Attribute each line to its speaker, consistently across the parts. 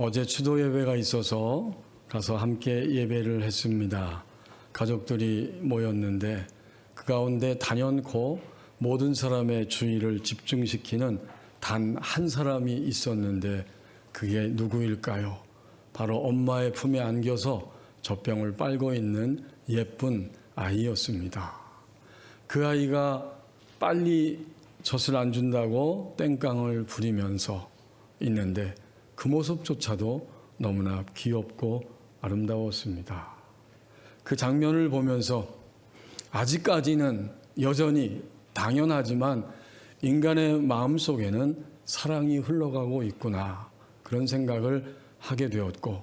Speaker 1: 어제 추도 예배가 있어서 가서 함께 예배를 했습니다. 가족들이 모였는데 그 가운데 단연코 모든 사람의 주의를 집중시키는 단 한 사람이 있었는데 그게 누구일까요? 바로 엄마의 품에 안겨서 젖병을 빨고 있는 예쁜 아이였습니다. 그 아이가 빨리 젖을 안 준다고 땡깡을 부리면서 있는데 그 모습조차도 너무나 귀엽고 아름다웠습니다. 그 장면을 보면서 아직까지는 여전히 당연하지만 인간의 마음속에는 사랑이 흘러가고 있구나, 그런 생각을 하게 되었고,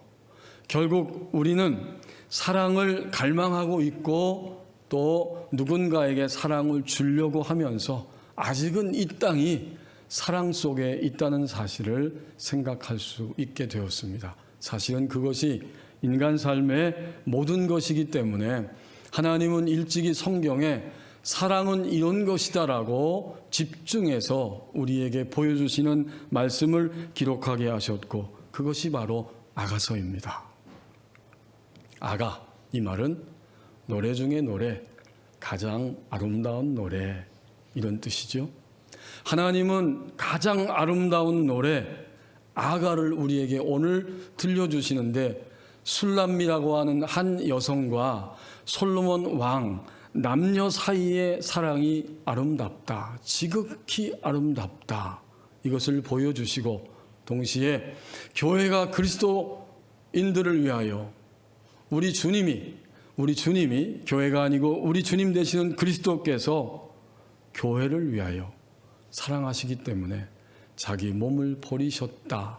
Speaker 1: 결국 우리는 사랑을 갈망하고 있고 또 누군가에게 사랑을 주려고 하면서 아직은 이 땅이 사랑 속에 있다는 사실을 생각할 수 있게 되었습니다. 사실은 그것이 인간 삶의 모든 것이기 때문에 하나님은 일찍이 성경에 사랑은 이런 것이다라고 집중해서 우리에게 보여주시는 말씀을 기록하게 하셨고, 그것이 바로 아가서입니다. 아가, 이 말은 노래 중에 노래, 가장 아름다운 노래, 이런 뜻이죠. 하나님은 가장 아름다운 노래 아가를 우리에게 오늘 들려주시는데, 술람미라고 하는 한 여성과 솔로몬 왕, 남녀 사이의 사랑이 아름답다, 지극히 아름답다, 이것을 보여주시고, 동시에 교회가 그리스도인들을 위하여 우리 주님이 교회가 아니고 우리 주님 되시는 그리스도께서 교회를 위하여 사랑하시기 때문에 자기 몸을 버리셨다,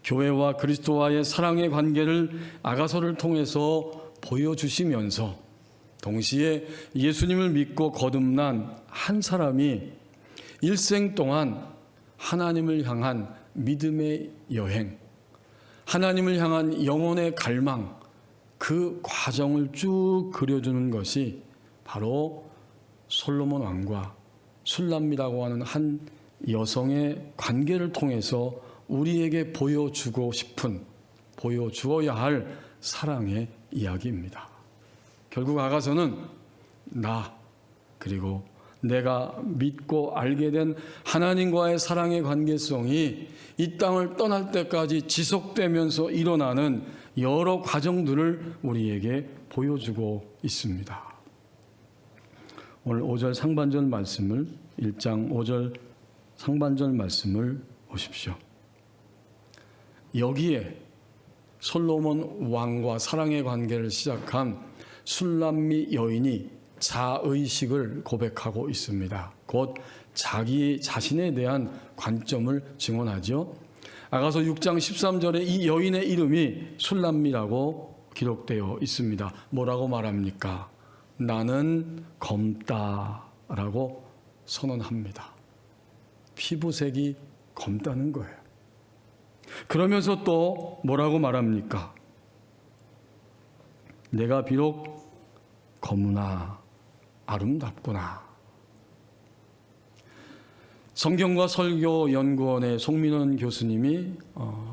Speaker 1: 교회와 그리스도와의 사랑의 관계를 아가서를 통해서 보여주시면서, 동시에 예수님을 믿고 거듭난 한 사람이 일생 동안 하나님을 향한 믿음의 여행, 하나님을 향한 영혼의 갈망, 그 과정을 쭉 그려주는 것이 바로 솔로몬 왕과 술람미라고 하는 한 여성의 관계를 통해서 우리에게 보여주어야 할 사랑의 이야기입니다. 결국 아가서는 나, 그리고 내가 믿고 알게 된 하나님과의 사랑의 관계성이 이 땅을 떠날 때까지 지속되면서 일어나는 여러 과정들을 우리에게 보여주고 있습니다. 오늘 5절 상반절 말씀을, 1장 5절 상반절 말씀을 보십시오. 여기에 솔로몬 왕과 사랑의 관계를 시작한 술람미 여인이 자의식을 고백하고 있습니다. 곧 자기 자신에 대한 관점을 증언하죠. 아가서 6장 13절에 이 여인의 이름이 술람미라고 기록되어 있습니다. 뭐라고 말합니까? 나는 검다라고 선언합니다. 피부색이 검다는 거예요. 그러면서 또 뭐라고 말합니까? 내가 비록 검으나 아름답구나. 성경과 설교 연구원의 송민원 교수님이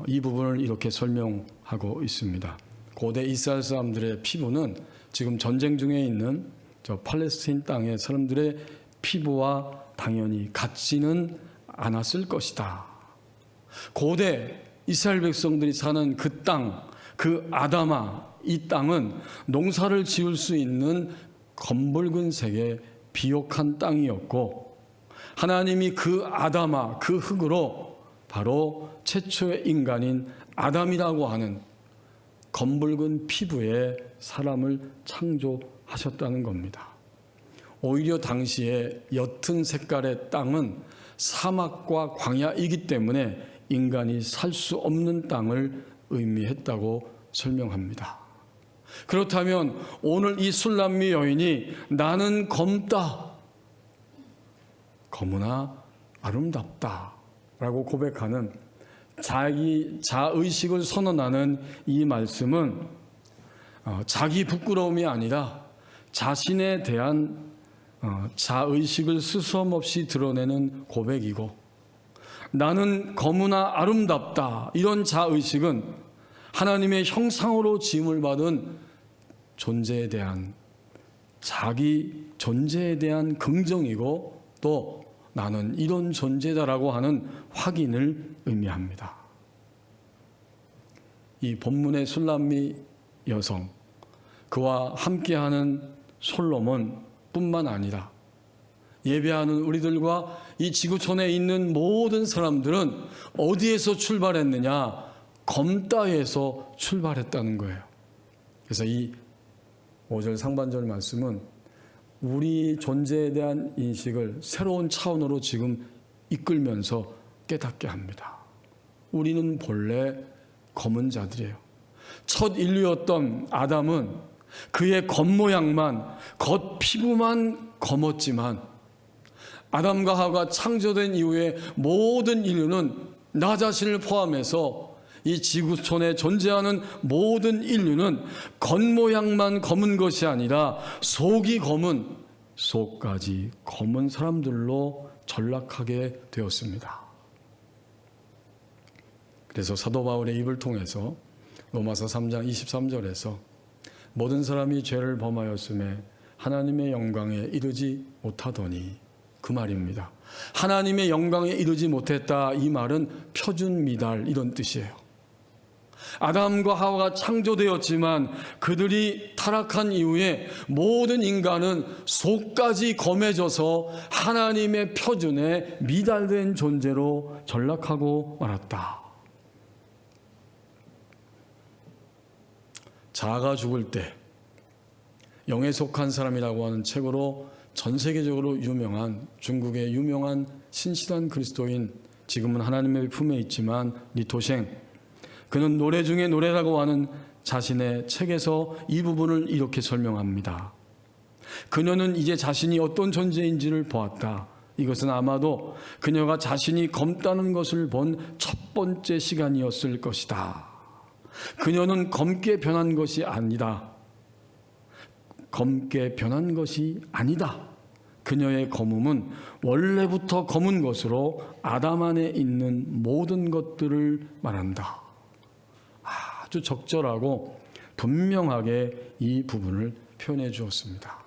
Speaker 1: 이 부분을 이렇게 설명하고 있습니다. 고대 이스라엘 사람들의 피부는 지금 전쟁 중에 있는 저 팔레스타인 땅의 사람들의 피부와 당연히 같지는 않았을 것이다. 고대 이스라엘 백성들이 사는 그 땅, 그 아다마, 이 땅은 농사를 지을 수 있는 검붉은 색의 비옥한 땅이었고, 하나님이 그 아다마, 그 흙으로 바로 최초의 인간인 아담이라고 하는 검붉은 피부의 사람을 창조하셨다는 겁니다. 오히려 당시에 옅은 색깔의 땅은 사막과 광야이기 때문에 인간이 살 수 없는 땅을 의미했다고 설명합니다. 그렇다면 오늘 이 술람미 여인이 나는 검다, 검으나 아름답다 라고 고백하는, 자기 자의식을 선언하는 이 말씀은 자기 부끄러움이 아니라 자신에 대한 자의식을 스스럼없이 드러내는 고백이고, 나는 거무나 아름답다, 이런 자의식은 하나님의 형상으로 지음을 받은 존재에 대한, 자기 존재에 대한 긍정이고, 또 나는 이런 존재다라고 하는 확인을 의미합니다. 이 본문의 술람미 여성, 그와 함께하는 솔로몬 뿐만 아니라 예배하는 우리들과 이 지구촌에 있는 모든 사람들은 어디에서 출발했느냐? 검다에서 출발했다는 거예요. 그래서 이 5절 상반절 말씀은 우리 존재에 대한 인식을 새로운 차원으로 지금 이끌면서 깨닫게 합니다. 우리는 본래 검은 자들이에요. 첫 인류였던 아담은 그의 겉모양만, 겉피부만 검었지만 아담과 하와가 창조된 이후에 모든 인류는, 나 자신을 포함해서 이 지구촌에 존재하는 모든 인류는 겉모양만 검은 것이 아니라 속이 검은, 속까지 검은 사람들로 전락하게 되었습니다. 그래서 사도 바울의 입을 통해서 로마서 3장 23절에서 모든 사람이 죄를 범하였음에 하나님의 영광에 이르지 못하더니, 그 말입니다. 하나님의 영광에 이르지 못했다, 이 말은 표준 미달, 이런 뜻이에요. 아담과 하와가 창조되었지만 그들이 타락한 이후에 모든 인간은 속까지 검해져서 하나님의 표준에 미달된 존재로 전락하고 말았다. 자아가 죽을 때, 영에 속한 사람이라고 하는 책으로 전 세계적으로 유명한, 중국의 유명한 신실한 그리스도인, 지금은 하나님의 품에 있지만 리토셴, 그는 노래 중에 노래라고 하는 자신의 책에서 이 부분을 이렇게 설명합니다. 그녀는 이제 자신이 어떤 존재인지를 보았다. 이것은 아마도 그녀가 자신이 검다는 것을 본 첫 번째 시간이었을 것이다. 그녀는 검게 변한 것이 아니다. 검게 변한 것이 아니다. 그녀의 검음은 원래부터 검은 것으로 아담 안에 있는 모든 것들을 말한다. 아주 적절하고 분명하게 이 부분을 표현해 주었습니다.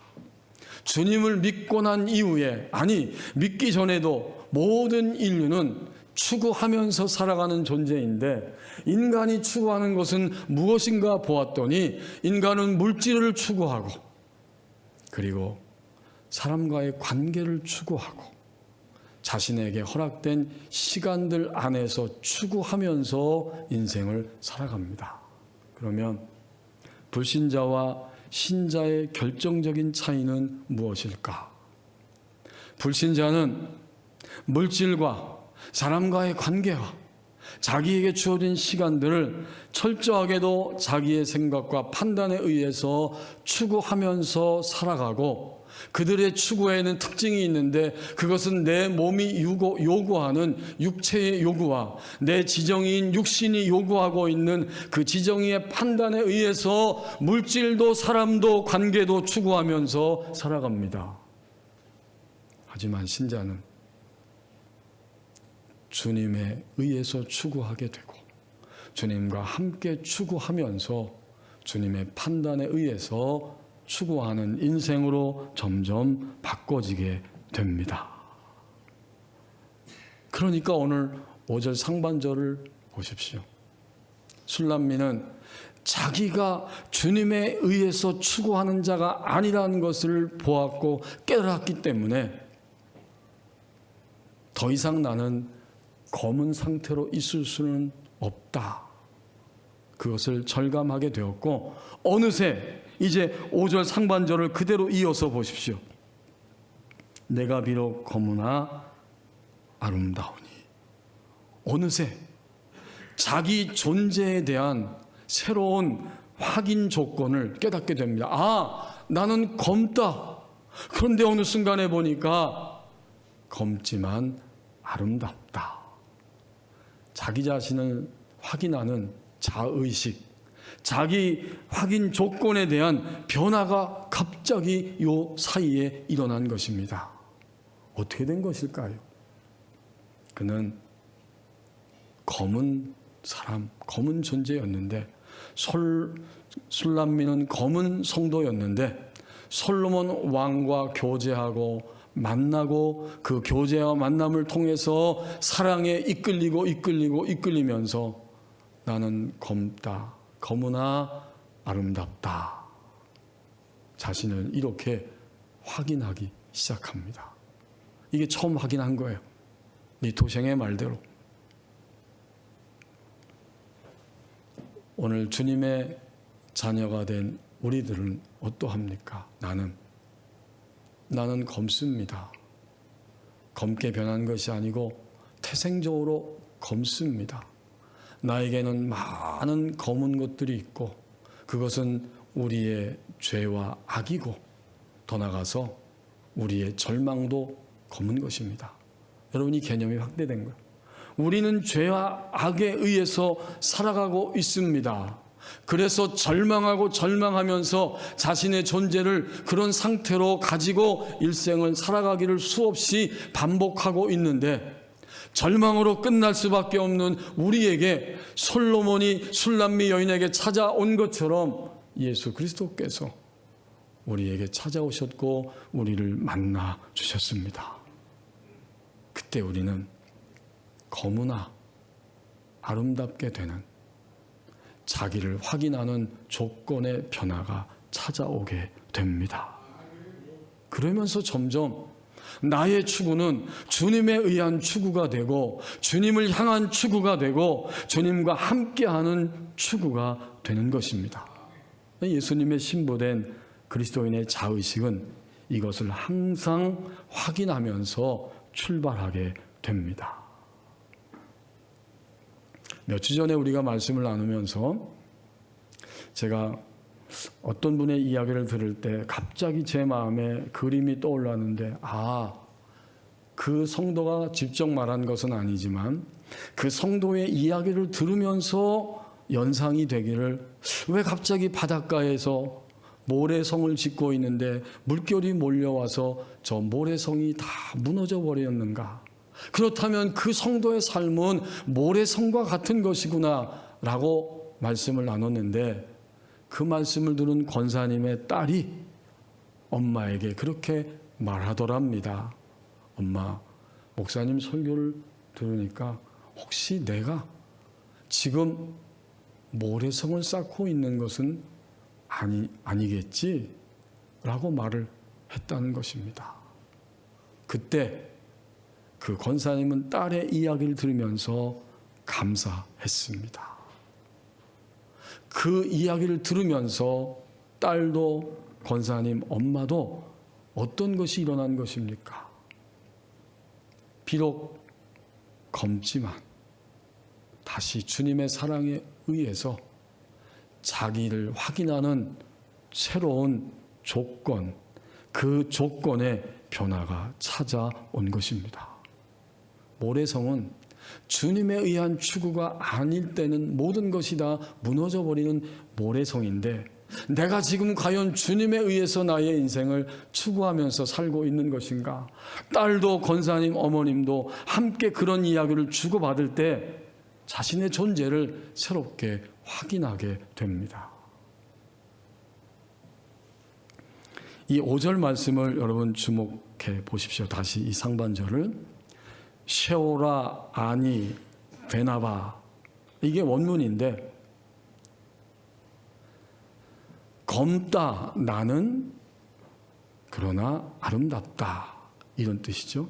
Speaker 1: 주님을 믿고 난 이후에, 아니 믿기 전에도 모든 인류는 추구하면서 살아가는 존재인데, 인간이 추구하는 것은 무엇인가 보았더니 인간은 물질을 추구하고, 그리고 사람과의 관계를 추구하고, 자신에게 허락된 시간들 안에서 추구하면서 인생을 살아갑니다. 그러면 불신자와 신자의 결정적인 차이는 무엇일까? 불신자는 물질과 사람과의 관계와 자기에게 주어진 시간들을 철저하게도 자기의 생각과 판단에 의해서 추구하면서 살아가고, 그들의 추구에는 특징이 있는데, 그것은 내 몸이 요구하는 육체의 요구와 내 지정인 육신이 요구하고 있는 그 지정의 판단에 의해서 물질도 사람도 관계도 추구하면서 살아갑니다. 하지만 신자는 주님에 의해서 추구하게 되고, 주님과 함께 추구하면서 주님의 판단에 의해서 추구하는 인생으로 점점 바꿔지게 됩니다. 그러니까 오늘 5절 상반절을 보십시오. 술람미는 자기가 주님에 의해서 추구하는 자가 아니라는 것을 보았고 깨달았기 때문에 더 이상 나는 검은 상태로 있을 수는 없다. 그것을 절감하게 되었고, 어느새 이제 5절 상반절을 그대로 이어서 보십시오. 내가 비록 검으나 아름다우니. 어느새 자기 존재에 대한 새로운 확인 조건을 깨닫게 됩니다. 아, 나는 검다. 그런데 어느 순간에 보니까 검지만 아름답다. 자기 자신을 확인하는 자의식, 자기 확인 조건에 대한 변화가 갑자기 요 사이에 일어난 것입니다. 어떻게 된 것일까요? 그는 검은 사람, 검은 존재였는데 술람미는 검은 성도였는데 솔로몬 왕과 교제하고 만나고 그 교제와 만남을 통해서 사랑에 이끌리면서 나는 검다, 검으나 아름답다. 자신을 이렇게 확인하기 시작합니다. 이게 처음 확인한 거예요. 이 도생의 말대로. 오늘 주님의 자녀가 된 우리들은 어떠합니까? 나는 검습니다. 검게 변한 것이 아니고 태생적으로 검습니다. 나에게는 많은 검은 것들이 있고 그것은 우리의 죄와 악이고 더 나아가서 우리의 절망도 검은 것입니다. 여러분, 이 개념이 확대된 거예요. 우리는 죄와 악에 의해서 살아가고 있습니다. 그래서 절망하면서 자신의 존재를 그런 상태로 가지고 일생을 살아가기를 수없이 반복하고 있는데 절망으로 끝날 수밖에 없는 우리에게 솔로몬이 술람미 여인에게 찾아온 것처럼 예수 그리스도께서 우리에게 찾아오셨고 우리를 만나 주셨습니다. 그때 우리는 검으나 아름답게 되는 자기를 확인하는 조건의 변화가 찾아오게 됩니다. 그러면서 점점 나의 추구는 주님에 의한 추구가 되고 주님을 향한 추구가 되고 주님과 함께하는 추구가 되는 것입니다. 예수님의 신부된 그리스도인의 자의식은 이것을 항상 확인하면서 출발하게 됩니다. 몇 주 전에 우리가 말씀을 나누면서 제가 어떤 분의 이야기를 들을 때 갑자기 제 마음에 그림이 떠올랐는데, 그 성도가 직접 말한 것은 아니지만 그 성도의 이야기를 들으면서 연상이 되기를, 왜 갑자기 바닷가에서 모래성을 짓고 있는데 물결이 몰려와서 저 모래성이 다 무너져 버렸는가? 그렇다면 그 성도의 삶은 모래성과 같은 것이구나 라고 말씀을 나눴는데, 그 말씀을 들은 권사님의 딸이 엄마에게 그렇게 말하더랍니다. 엄마, 목사님 설교를 들으니까 혹시 내가 지금 모래성을 쌓고 있는 것은 아니겠지? 라고 말을 했다는 것입니다. 그때 그 권사님은 딸의 이야기를 들으면서 감사했습니다. 그 이야기를 들으면서 딸도 권사님, 엄마도 어떤 것이 일어난 것입니까? 비록 검지만 다시 주님의 사랑에 의해서 자기를 확인하는 새로운 조건, 그 조건의 변화가 찾아온 것입니다. 모래성은 주님에 의한 추구가 아닐 때는 모든 것이 다 무너져버리는 모래성인데, 내가 지금 과연 주님에 의해서 나의 인생을 추구하면서 살고 있는 것인가? 딸도 권사님, 어머님도 함께 그런 이야기를 주고받을 때 자신의 존재를 새롭게 확인하게 됩니다. 이 5절 말씀을 여러분 주목해 보십시오. 다시 이 상반절을. 쉐오라 아니 베나바, 이게 원문인데 검다 나는 그러나 아름답다, 이런 뜻이죠.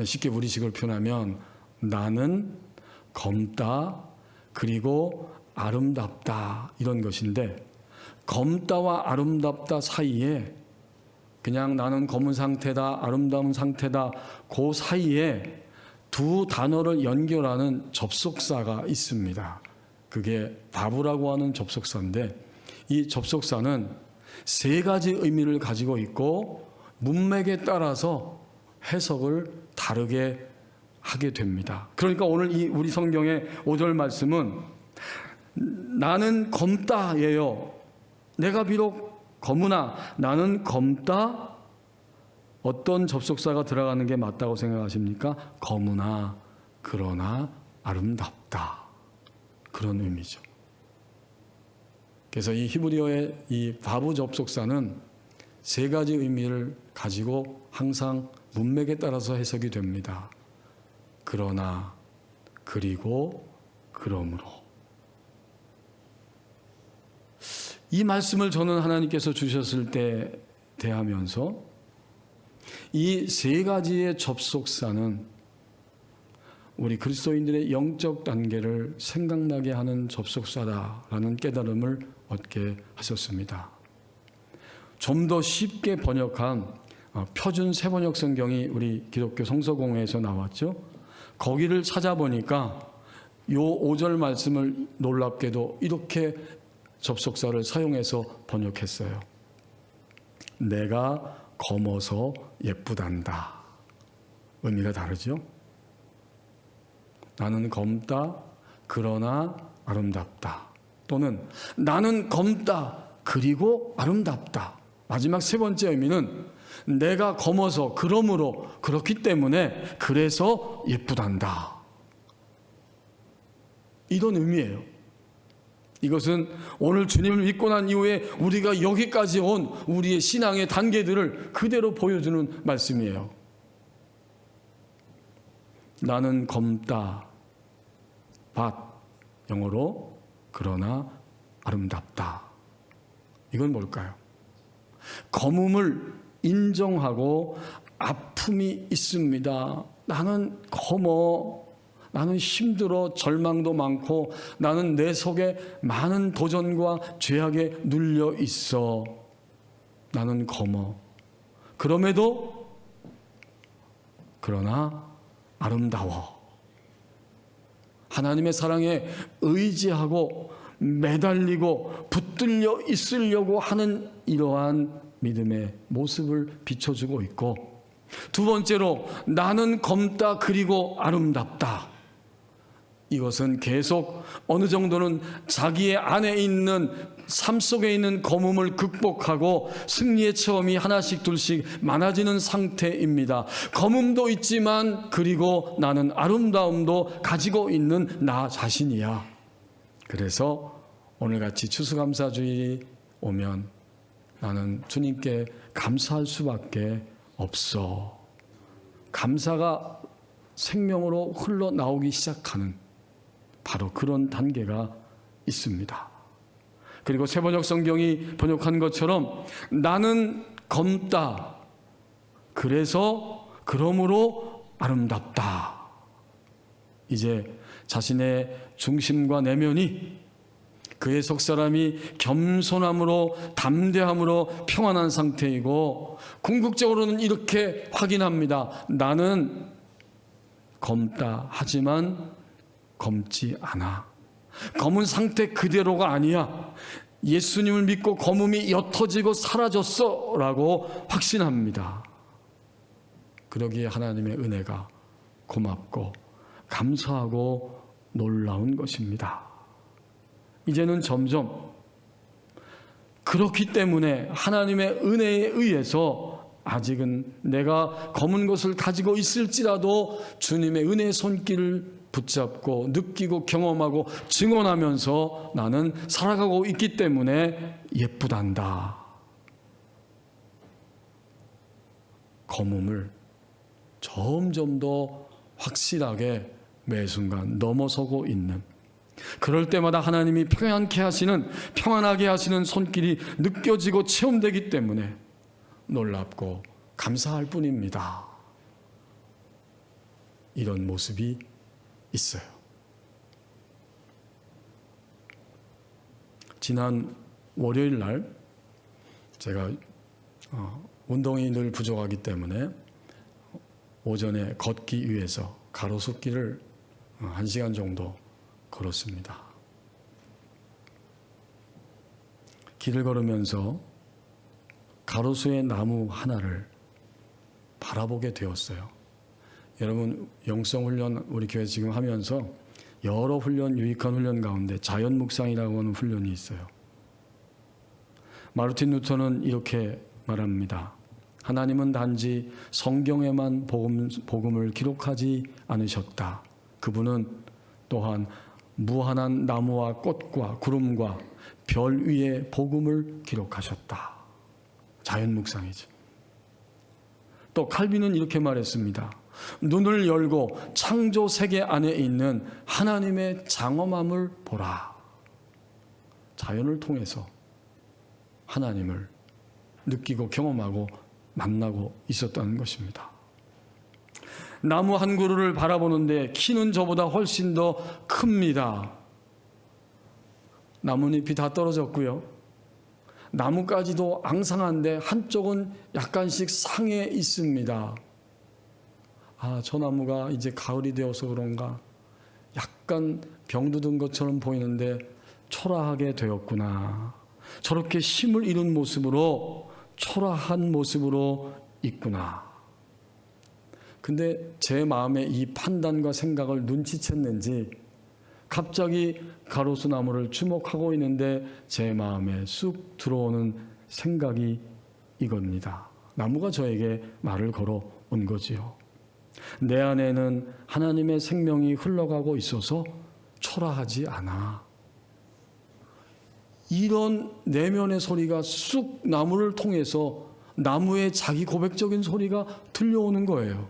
Speaker 1: 쉽게 우리식으로 표현하면 나는 검다 그리고 아름답다, 이런 것인데, 검다와 아름답다 사이에 그냥 나는 검은 상태다, 아름다운 상태다, 그 사이에 두 단어를 연결하는 접속사가 있습니다. 그게 바브라고 하는 접속사인데, 이 접속사는 세 가지 의미를 가지고 있고 문맥에 따라서 해석을 다르게 하게 됩니다. 그러니까 오늘 이 우리 성경의 5절 말씀은 나는 검다예요. 내가 비록 검으나 나는 검다. 어떤 접속사가 들어가는 게 맞다고 생각하십니까? 검으나 그러나 아름답다. 아름답다. 그런 의미죠. 그래서 이 히브리어의 이 바브 접속사는 세 가지 의미를 가지고 항상 문맥에 따라서 해석이 됩니다. 그러나, 그리고, 그러므로. 이 말씀을 저는 하나님께서 주셨을 때 대하면서 이 세 가지의 접속사는 우리 그리스도인들의 영적 단계를 생각나게 하는 접속사다라는 깨달음을 얻게 하셨습니다. 좀 더 쉽게 번역한 표준 세번역 성경이 우리 기독교 성서공회에서 나왔죠. 거기를 찾아보니까 요 5절 말씀을 놀랍게도 이렇게 접속사를 사용해서 번역했어요. 내가 검어서 예쁘단다. 의미가 다르죠? 나는 검다, 그러나 아름답다. 또는 나는 검다, 그리고 아름답다. 마지막 세 번째 의미는 내가 검어서, 그러므로, 그렇기 때문에, 그래서 예쁘단다. 이런 의미예요. 이것은 오늘 주님을 믿고 난 이후에 우리가 여기까지 온 우리의 신앙의 단계들을 그대로 보여주는 말씀이에요. 나는 검다, 밭, 영어로 그러나 아름답다. 이건 뭘까요? 검음을 인정하고 아픔이 있습니다. 나는 검어, 나는 힘들어, 절망도 많고 나는 내 속에 많은 도전과 죄악에 눌려 있어. 나는 검어. 그럼에도 그러나 아름다워. 하나님의 사랑에 의지하고 매달리고 붙들려 있으려고 하는 이러한 믿음의 모습을 비춰주고 있고, 두 번째로 나는 검다 그리고 아름답다. 이것은 계속 어느 정도는 자기의 안에 있는 삶 속에 있는 검음을 극복하고 승리의 체험이 하나씩 둘씩 많아지는 상태입니다. 검음도 있지만 그리고 나는 아름다움도 가지고 있는 나 자신이야. 그래서 오늘같이 추수감사주일이 오면 나는 주님께 감사할 수밖에 없어. 감사가 생명으로 흘러나오기 시작하는 바로 그런 단계가 있습니다. 그리고 세번역 성경이 번역한 것처럼 나는 검다. 그래서 그러므로 아름답다. 이제 자신의 중심과 내면이 그의 속사람이 겸손함으로 담대함으로 평안한 상태이고, 궁극적으로는 이렇게 확인합니다. 나는 검다. 하지만 검지 않아. 검은 상태 그대로가 아니야. 예수님을 믿고 검음이 옅어지고 사라졌어 라고 확신합니다. 그러기에 하나님의 은혜가 고맙고 감사하고 놀라운 것입니다. 이제는 점점 그렇기 때문에 하나님의 은혜에 의해서 아직은 내가 검은 것을 가지고 있을지라도 주님의 은혜의 손길을 붙잡고 느끼고 경험하고 증언하면서 나는 살아가고 있기 때문에 예쁘단다. 검음을 점점 더 확실하게 매 순간 넘어서고 있는, 그럴 때마다 하나님이 평안하게 하시는 손길이 느껴지고 체험되기 때문에 놀랍고 감사할 뿐입니다. 이런 모습이 있어요. 지난 월요일 날 제가 운동이 늘 부족하기 때문에 오전에 걷기 위해서 가로수길을 1시간 정도 걸었습니다. 길을 걸으면서 가로수의 나무 하나를 바라보게 되었어요. 여러분, 영성훈련 우리 교회 지금 하면서 여러 훈련, 유익한 훈련 가운데 자연묵상이라고 하는 훈련이 있어요. 마르틴 루터는 이렇게 말합니다. 하나님은 단지 성경에만 복음을 기록하지 않으셨다. 그분은 또한 무한한 나무와 꽃과 구름과 별 위에 복음을 기록하셨다. 자연 묵상이죠. 또 칼빈은 이렇게 말했습니다. 눈을 열고 창조 세계 안에 있는 하나님의 장엄함을 보라. 자연을 통해서 하나님을 느끼고 경험하고 만나고 있었다는 것입니다. 나무 한 그루를 바라보는데 키는 저보다 훨씬 더 큽니다. 나뭇잎이 다 떨어졌고요. 나무까지도 앙상한데 한쪽은 약간씩 상해 있습니다. 저 나무가 이제 가을이 되어서 그런가 약간 병들은 것처럼 보이는데 초라하게 되었구나. 저렇게 힘을 잃은 모습으로, 초라한 모습으로 있구나. 근데 제 마음에 이 판단과 생각을 눈치챘는지 갑자기 가로수 나무를 주목하고 있는데 제 마음에 쑥 들어오는 생각이 이겁니다. 나무가 저에게 말을 걸어온 거지요. 내 안에는 하나님의 생명이 흘러가고 있어서 초라하지 않아. 이런 내면의 소리가 쑥 나무를 통해서 나무의 자기 고백적인 소리가 들려오는 거예요.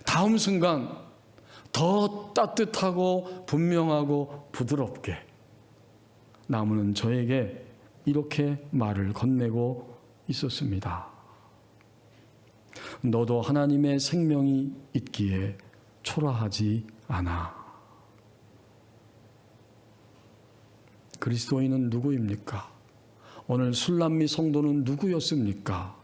Speaker 1: 다음 순간 더 따뜻하고 분명하고 부드럽게 나무는 저에게 이렇게 말을 건네고 있었습니다. 너도 하나님의 생명이 있기에 초라하지 않아. 그리스도인은 누구입니까? 오늘 술람미 성도는 누구였습니까?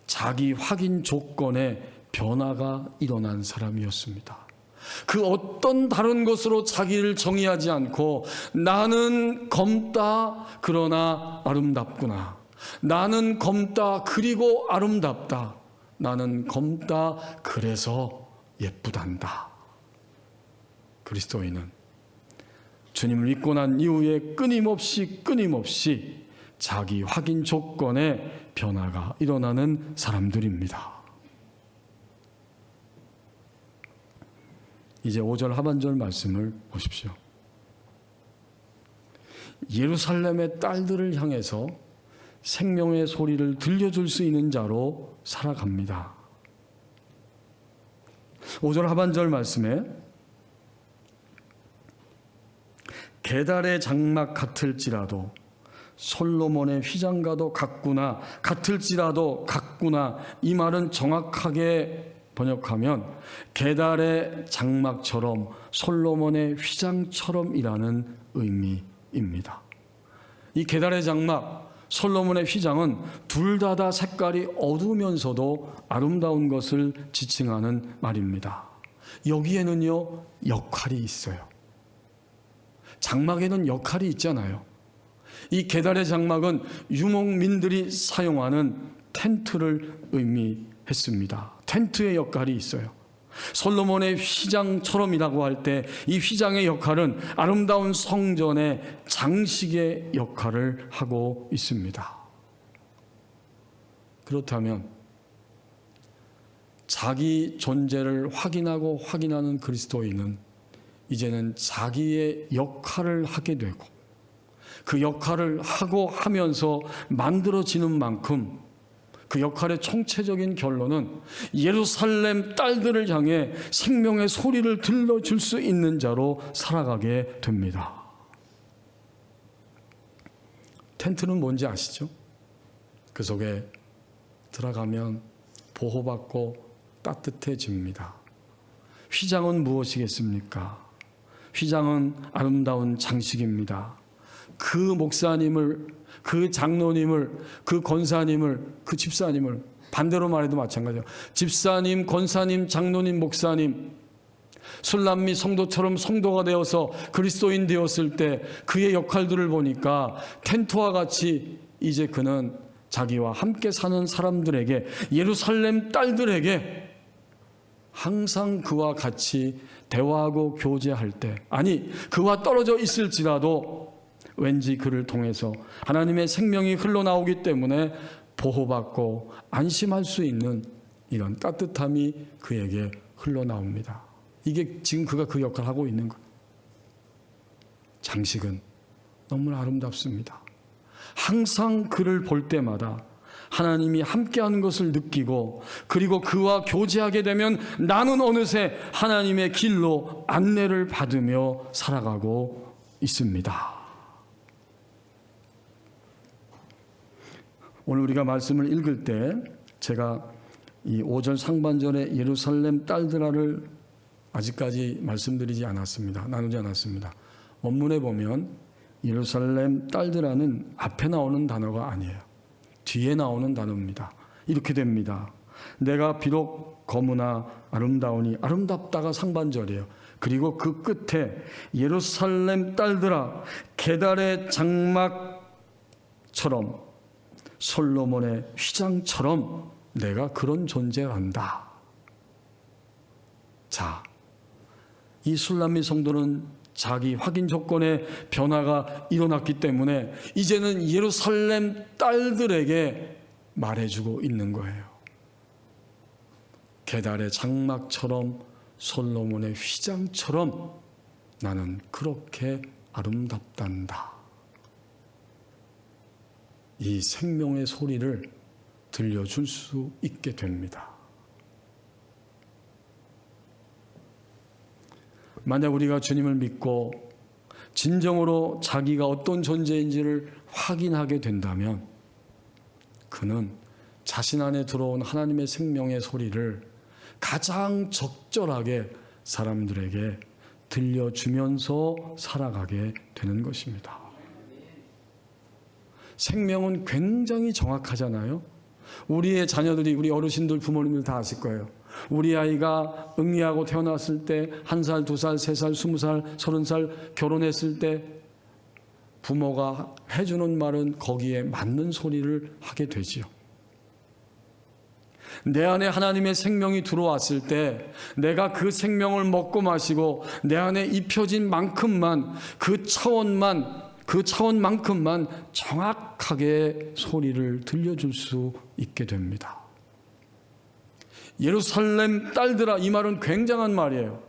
Speaker 1: 자기 확인 조건에 변화가 일어난 사람이었습니다. 그 어떤 다른 것으로 자기를 정의하지 않고 나는 검다 그러나 아름답구나. 나는 검다 그리고 아름답다. 나는 검다 그래서 예쁘단다. 그리스도인은 주님을 믿고 난 이후에 끊임없이 자기 확인 조건에 변화가 일어나는 사람들입니다. 이제 5절 하반절 말씀을 보십시오. 예루살렘의 딸들을 향해서 생명의 소리를 들려줄 수 있는 자로 살아갑니다. 5절 하반절 말씀에 게달의 장막 같을지라도 솔로몬의 휘장과도 같을지라도 같구나. 이 말은 정확하게 번역하면 게달의 장막처럼 솔로몬의 휘장처럼이라는 의미입니다. 이 게달의 장막, 솔로몬의 휘장은 둘 다 색깔이 어두우면서도 아름다운 것을 지칭하는 말입니다. 여기에는요 역할이 있어요. 장막에는 역할이 있잖아요. 이 게달의 장막은 유목민들이 사용하는 텐트를 의미했습니다. 텐트의 역할이 있어요. 솔로몬의 휘장처럼이라고 할 때 이 휘장의 역할은 아름다운 성전의 장식의 역할을 하고 있습니다. 그렇다면 자기 존재를 확인하는 그리스도인은 이제는 자기의 역할을 하게 되고 그 역할을 하고 하면서 만들어지는 만큼 그 역할의 총체적인 결론은 예루살렘 딸들을 향해 생명의 소리를 들려줄 수 있는 자로 살아가게 됩니다. 텐트는 뭔지 아시죠? 그 속에 들어가면 보호받고 따뜻해집니다. 휘장은 무엇이겠습니까? 휘장은 아름다운 장식입니다. 그 목사님을, 그 장로님을, 그 권사님을, 그 집사님을, 반대로 말해도 마찬가지예요. 집사님, 권사님, 장로님, 목사님, 술람미 성도처럼 성도가 되어서 그리스도인 되었을 때 그의 역할들을 보니까 텐트와 같이 이제 그는 자기와 함께 사는 사람들에게, 예루살렘 딸들에게 항상 그와 같이 대화하고 교제할 때, 아니 그와 떨어져 있을지라도 왠지 그를 통해서 하나님의 생명이 흘러나오기 때문에 보호받고 안심할 수 있는 이런 따뜻함이 그에게 흘러나옵니다. 이게 지금 그가 그 역할을 하고 있는 거예요. 장식은 너무나 아름답습니다. 항상 그를 볼 때마다 하나님이 함께하는 것을 느끼고, 그리고 그와 교제하게 되면 나는 어느새 하나님의 길로 안내를 받으며 살아가고 있습니다. 오늘 우리가 말씀을 읽을 때 제가 이 5절 상반절에 예루살렘 딸들아를 아직까지 말씀드리지 않았습니다. 나누지 않았습니다. 원문에 보면 예루살렘 딸들아는 앞에 나오는 단어가 아니에요. 뒤에 나오는 단어입니다. 이렇게 됩니다. 내가 비록 거무나 아름다우니, 아름답다가 상반절이에요. 그리고 그 끝에 예루살렘 딸들아 게달의 장막처럼 솔로몬의 휘장처럼 내가 그런 존재란다. 자, 이 술람미 성도는 자기 확인 조건의 변화가 일어났기 때문에 이제는 예루살렘 딸들에게 말해주고 있는 거예요. 게달의 장막처럼 솔로몬의 휘장처럼 나는 그렇게 아름답단다. 이 생명의 소리를 들려줄 수 있게 됩니다. 만약 우리가 주님을 믿고 진정으로 자기가 어떤 존재인지를 확인하게 된다면 그는 자신 안에 들어온 하나님의 생명의 소리를 가장 적절하게 사람들에게 들려주면서 살아가게 되는 것입니다. 생명은 굉장히 정확하잖아요. 우리의 자녀들이, 우리 어르신들, 부모님들 다 아실 거예요. 우리 아이가 응이하고 태어났을 때 1살, 2살, 3살, 20살, 30살 결혼했을 때 부모가 해주는 말은 거기에 맞는 소리를 하게 되지요. 내 안에 하나님의 생명이 들어왔을 때 내가 그 생명을 먹고 마시고 내 안에 입혀진 만큼만, 그 차원만큼만 정확하게 소리를 들려줄 수 있게 됩니다. 예루살렘 딸들아, 이 말은 굉장한 말이에요.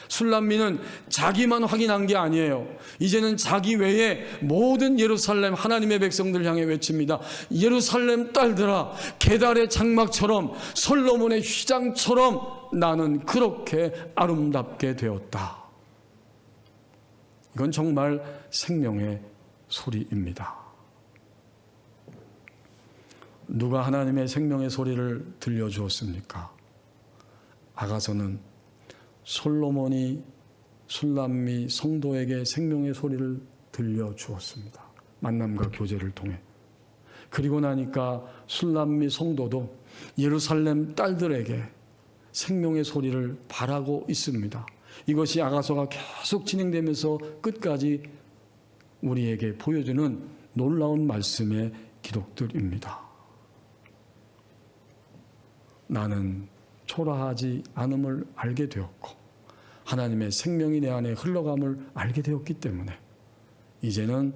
Speaker 1: 술람미는 자기만 확인한 게 아니에요. 이제는 자기 외에 모든 예루살렘 하나님의 백성들 향해 외칩니다. 예루살렘 딸들아, 게달의 장막처럼 솔로몬의 휘장처럼 나는 그렇게 아름답게 되었다. 이건 정말 생명의 소리입니다. 누가 하나님의 생명의 소리를 들려주었습니까? 아가서는 솔로몬이 술람미 성도에게 생명의 소리를 들려주었습니다. 만남과 교제를 통해. 그리고 나니까 술람미 성도도 예루살렘 딸들에게 생명의 소리를 바라고 있습니다. 이것이 아가서가 계속 진행되면서 끝까지 우리에게 보여주는 놀라운 말씀의 기록들입니다. 나는 초라하지 않음을 알게 되었고 하나님의 생명이 내 안에 흘러감을 알게 되었기 때문에 이제는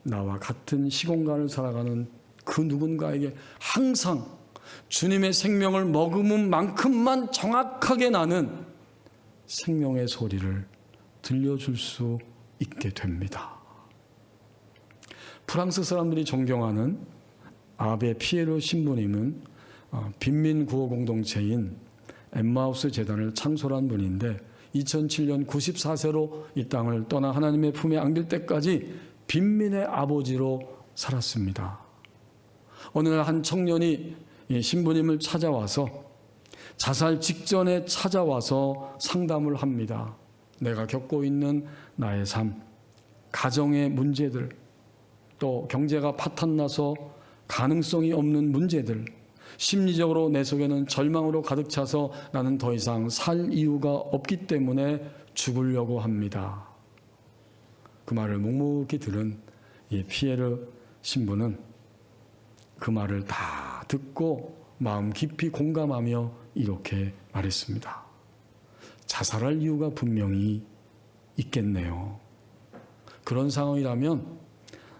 Speaker 1: 나와 같은 시공간을 살아가는 그 누군가에게 항상 주님의 생명을 머금은 만큼만 정확하게 나는 생명의 소리를 들려줄 수 있게 됩니다. 프랑스 사람들이 존경하는 아베 피에르 신부님은 빈민 구호 공동체인 엠마우스 재단을 창설한 분인데 2007년 94세로 이 땅을 떠나 하나님의 품에 안길 때까지 빈민의 아버지로 살았습니다. 어느 날 한 청년이 신부님을 찾아와서 자살 직전에 찾아와서 상담을 합니다. 내가 겪고 있는 나의 삶, 가정의 문제들, 또 경제가 파탄나서 가능성이 없는 문제들, 심리적으로 내 속에는 절망으로 가득 차서 나는 더 이상 살 이유가 없기 때문에 죽으려고 합니다. 그 말을 묵묵히 들은 이 피에르 신부는 그 말을 다 듣고 마음 깊이 공감하며 이렇게 말했습니다. 자살할 이유가 분명히 있겠네요. 그런 상황이라면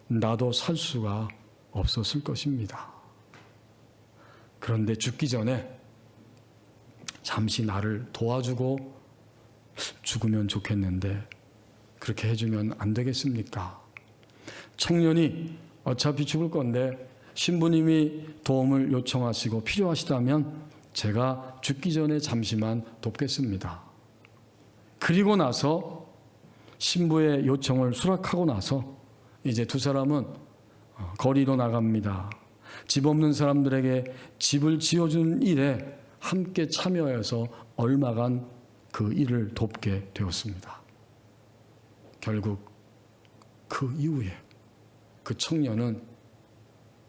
Speaker 1: 나도 살 수가 없었을 것입니다. 그런데 죽기 전에 잠시 나를 도와주고 죽으면 좋겠는데 그렇게 해주면 안 되겠습니까? 청년이 어차피 죽을 건데 신부님이 도움을 요청하시고 필요하시다면 제가 죽기 전에 잠시만 돕겠습니다. 그리고 나서 신부의 요청을 수락하고 나서 이제 두 사람은 거리로 나갑니다. 집 없는 사람들에게 집을 지어주는 일에 함께 참여해서 얼마간 그 일을 돕게 되었습니다. 결국 그 이후에 그 청년은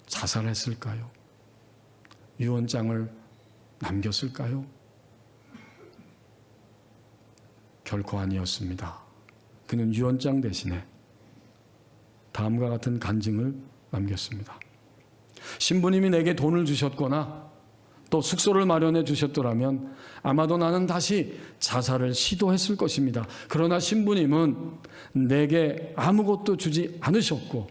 Speaker 1: 자살했을까요? 유언장을 남겼을까요? 결코 아니었습니다. 그는 유언장 대신에 다음과 같은 간증을 남겼습니다. 신부님이 내게 돈을 주셨거나 또 숙소를 마련해 주셨더라면 아마도 나는 다시 자살을 시도했을 것입니다. 그러나 신부님은 내게 아무것도 주지 않으셨고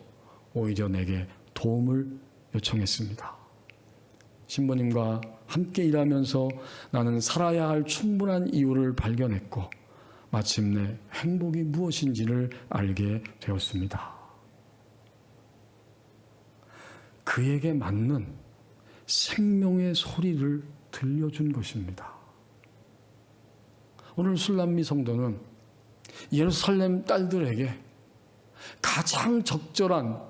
Speaker 1: 오히려 내게 도움을 요청했습니다. 신부님과 함께 일하면서 나는 살아야 할 충분한 이유를 발견했고 마침내 행복이 무엇인지를 알게 되었습니다. 그에게 맞는 생명의 소리를 들려준 것입니다. 오늘 술람미 성도는 예루살렘 딸들에게 가장 적절한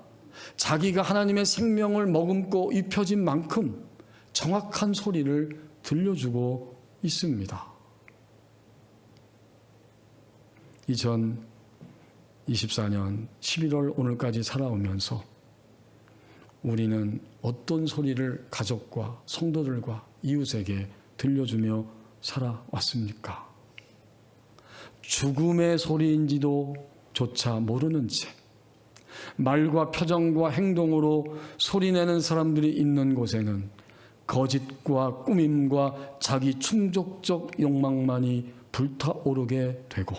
Speaker 1: 자기가 하나님의 생명을 머금고 입혀진 만큼 정확한 소리를 들려주고 있습니다. 2024년 11월 오늘까지 살아오면서 우리는 어떤 소리를 가족과 성도들과 이웃에게 들려주며 살아왔습니까? 죽음의 소리인지도 조차 모르는 채 말과 표정과 행동으로 소리내는 사람들이 있는 곳에는 거짓과 꾸밈과 자기 충족적 욕망만이 불타오르게 되고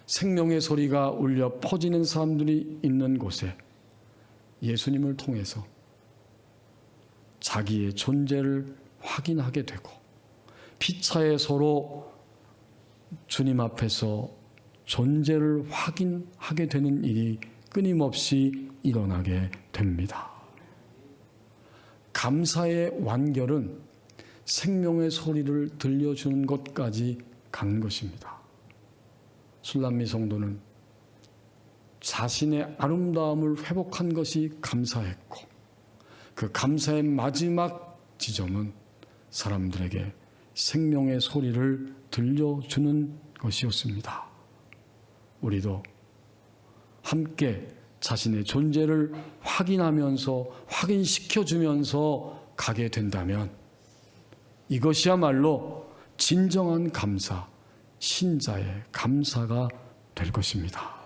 Speaker 1: 생명의 소리가 울려 퍼지는 사람들이 있는 곳에 예수님을 통해서 자기의 존재를 확인하게 되고 피차에 서로 주님 앞에서 존재를 확인하게 되는 일이 끊임없이 일어나게 됩니다. 감사의 완결은 생명의 소리를 들려주는 것까지 가는 것입니다. 술람미 성도는 자신의 아름다움을 회복한 것이 감사했고 그 감사의 마지막 지점은 사람들에게 생명의 소리를 들려주는 것이었습니다. 우리도 함께 자신의 존재를 확인하면서 확인시켜주면서 가게 된다면 이것이야말로 진정한 감사, 신자의 감사가 될 것입니다.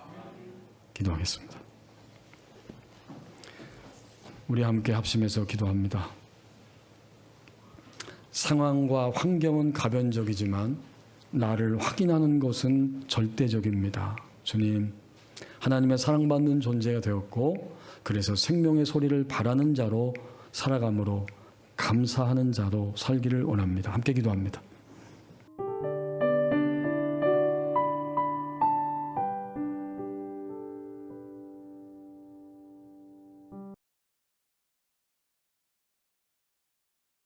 Speaker 1: 기도하겠습니다. 우리 함께 합심해서 기도합니다. 상황과 환경은 가변적이지만 나를 확인하는 것은 절대적입니다. 주님, 하나님의 사랑받는 존재가 되었고 그래서 생명의 소리를 바라는 자로 살아감으로 감사하는 자로 살기를 원합니다. 함께 기도합니다.